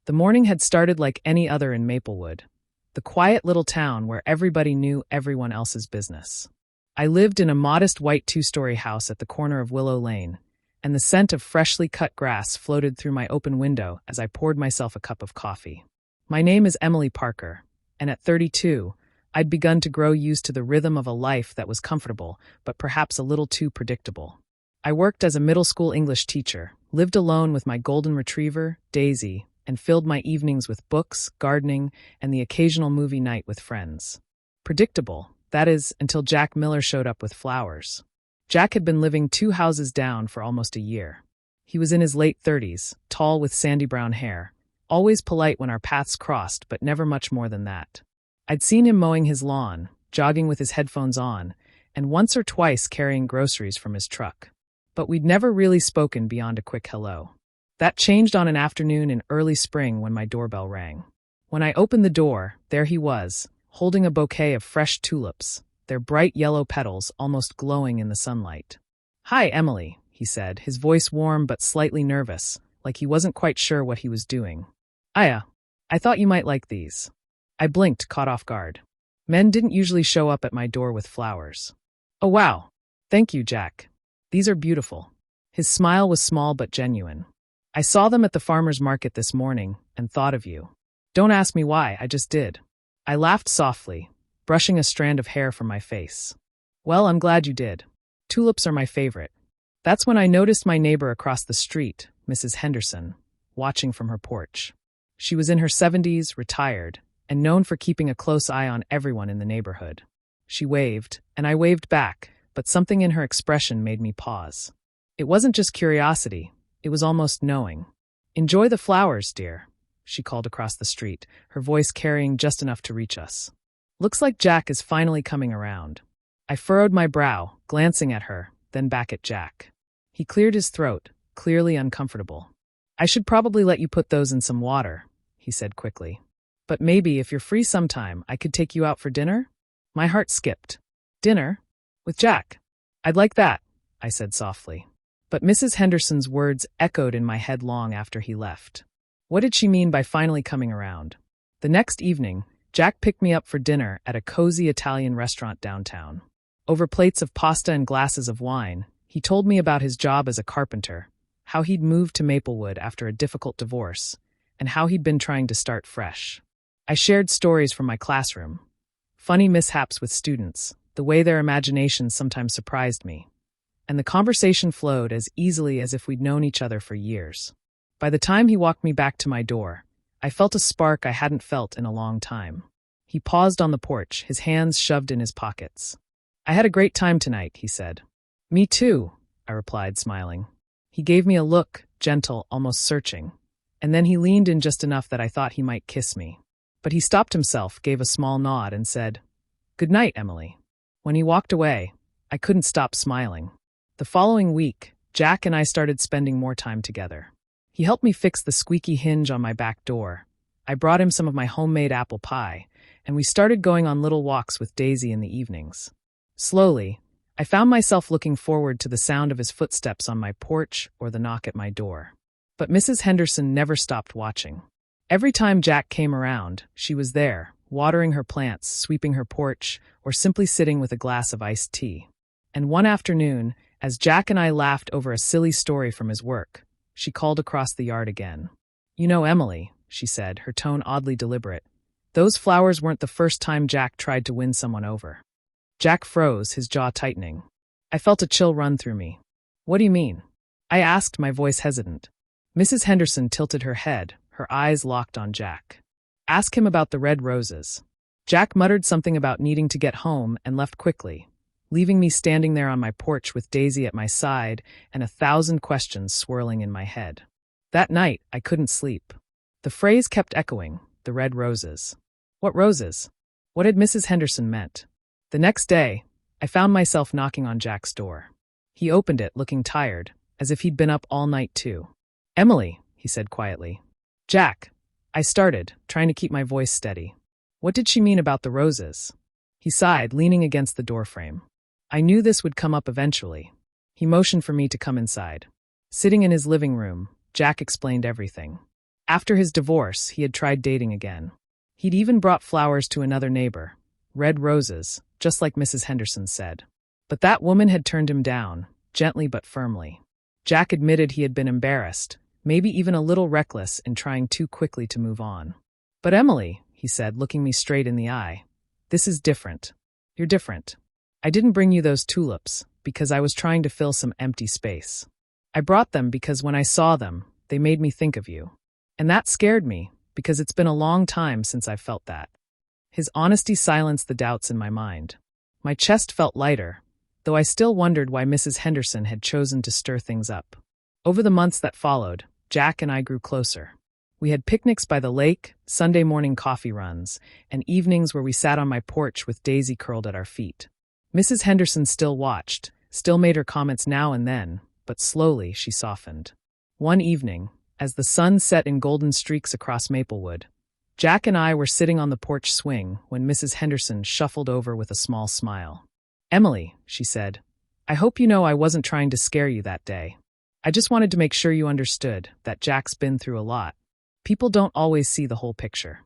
The morning had started like any other in Maplewood, the quiet little town where everybody knew everyone else's business. I lived in a modest white two-story house at the corner of Willow Lane, and the scent of freshly cut grass floated through my open window as I poured myself a cup of coffee. My name is Emily Parker, and at 32, I'd begun to grow used to the rhythm of a life that was comfortable, but perhaps a little too predictable. I worked as a middle school English teacher, lived alone with my golden retriever, Daisy, and filled my evenings with books, gardening, and the occasional movie night with friends. Predictable, that is, until Jack Miller showed up with flowers. Jack had been living 2 houses down for almost a year. He was in his late 30s, tall with sandy brown hair, always polite when our paths crossed, but never much more than that. I'd seen him mowing his lawn, jogging with his headphones on, and once or twice carrying groceries from his truck. But we'd never really spoken beyond a quick hello. That changed on an afternoon in early spring when my doorbell rang. When I opened the door, there he was, holding a bouquet of fresh tulips, their bright yellow petals almost glowing in the sunlight. "Hi, Emily," he said, his voice warm but slightly nervous, like he wasn't quite sure what he was doing. "I thought you might like these." I blinked, caught off guard. Men didn't usually show up at my door with flowers. "Oh wow. Thank you, Jack. These are beautiful." His smile was small but genuine. "I saw them at the farmer's market this morning and thought of you." "Don't ask me why, I just did." I laughed softly, brushing a strand of hair from my face. "Well, I'm glad you did. Tulips are my favorite." That's when I noticed my neighbor across the street, Mrs. Henderson, watching from her porch. She was in her 70s, retired, and known for keeping a close eye on everyone in the neighborhood. She waved, and I waved back, but something in her expression made me pause. It wasn't just curiosity, it was almost knowing. "Enjoy the flowers, dear," she called across the street, her voice carrying just enough to reach us. "Looks like Jack is finally coming around." I furrowed my brow, glancing at her, then back at Jack. He cleared his throat, clearly uncomfortable. "I should probably let you put those in some water," he said quickly. "But maybe if you're free sometime, I could take you out for dinner?" My heart skipped. "Dinner? With Jack? I'd like that," I said softly. But Mrs. Henderson's words echoed in my head long after he left. What did she mean by finally coming around? The next evening, Jack picked me up for dinner at a cozy Italian restaurant downtown. Over plates of pasta and glasses of wine, he told me about his job as a carpenter, how he'd moved to Maplewood after a difficult divorce, and how he'd been trying to start fresh. I shared stories from my classroom, funny mishaps with students, the way their imaginations sometimes surprised me, and the conversation flowed as easily as if we'd known each other for years. By the time he walked me back to my door, I felt a spark I hadn't felt in a long time. He paused on the porch, his hands shoved in his pockets. "I had a great time tonight," he said. "Me too," I replied, smiling. He gave me a look, gentle, almost searching, and then he leaned in just enough that I thought he might kiss me. But he stopped himself, gave a small nod, and said, "Good night, Emily." When he walked away, I couldn't stop smiling. The following week, Jack and I started spending more time together. He helped me fix the squeaky hinge on my back door. I brought him some of my homemade apple pie, and we started going on little walks with Daisy in the evenings. Slowly, I found myself looking forward to the sound of his footsteps on my porch or the knock at my door. But Mrs. Henderson never stopped watching. Every time Jack came around, she was there, watering her plants, sweeping her porch, or simply sitting with a glass of iced tea. And one afternoon, as Jack and I laughed over a silly story from his work, she called across the yard again. "You know, Emily," she said, her tone oddly deliberate, "those flowers weren't the first time Jack tried to win someone over." Jack froze, his jaw tightening. I felt a chill run through me. "What do you mean?" I asked, my voice hesitant. Mrs. Henderson tilted her head, her eyes locked on Jack. "Ask him about the red roses." Jack muttered something about needing to get home and left quickly, leaving me standing there on my porch with Daisy at my side and 1,000 questions swirling in my head. That night, I couldn't sleep. The phrase kept echoing, the red roses. What roses? What had Mrs. Henderson meant? The next day, I found myself knocking on Jack's door. He opened it, looking tired, as if he'd been up all night too. "Emily," he said quietly. "Jack," I started, trying to keep my voice steady. "What did she mean about the roses?" He sighed, leaning against the doorframe. I knew this would come up eventually. He motioned for me to come inside. Sitting in his living room, Jack explained everything. After his divorce, he had tried dating again. He'd even brought flowers to another neighbor, red roses, just like Mrs. Henderson said. But that woman had turned him down, gently but firmly. Jack admitted he had been embarrassed, maybe even a little reckless in trying too quickly to move on. "But Emily," he said, looking me straight in the eye, "this is different. You're different. I didn't bring you those tulips because I was trying to fill some empty space. I brought them because when I saw them, they made me think of you. And that scared me, because it's been a long time since I've felt that." His honesty silenced the doubts in my mind. My chest felt lighter, though I still wondered why Mrs. Henderson had chosen to stir things up. Over the months that followed, Jack and I grew closer. We had picnics by the lake, Sunday morning coffee runs, and evenings where we sat on my porch with Daisy curled at our feet. Mrs. Henderson still watched, still made her comments now and then, but slowly she softened. One evening, as the sun set in golden streaks across Maplewood, Jack and I were sitting on the porch swing when Mrs. Henderson shuffled over with a small smile. "Emily," she said, "I hope you know I wasn't trying to scare you that day. I just wanted to make sure you understood that Jack's been through a lot. People don't always see the whole picture."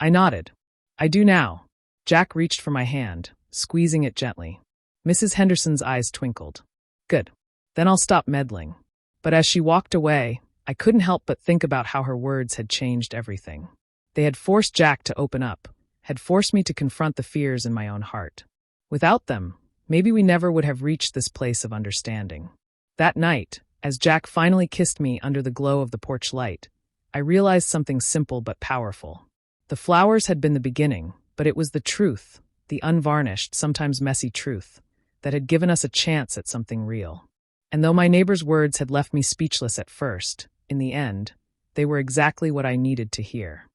I nodded. "I do now." Jack reached for my hand, squeezing it gently. Mrs. Henderson's eyes twinkled. "Good. Then I'll stop meddling." But as she walked away, I couldn't help but think about how her words had changed everything. They had forced Jack to open up, had forced me to confront the fears in my own heart. Without them, maybe we never would have reached this place of understanding. That night, as Jack finally kissed me under the glow of the porch light, I realized something simple but powerful. The flowers had been the beginning, but it was the truth, the unvarnished, sometimes messy truth, that had given us a chance at something real. And though my neighbor's words had left me speechless at first, in the end, they were exactly what I needed to hear.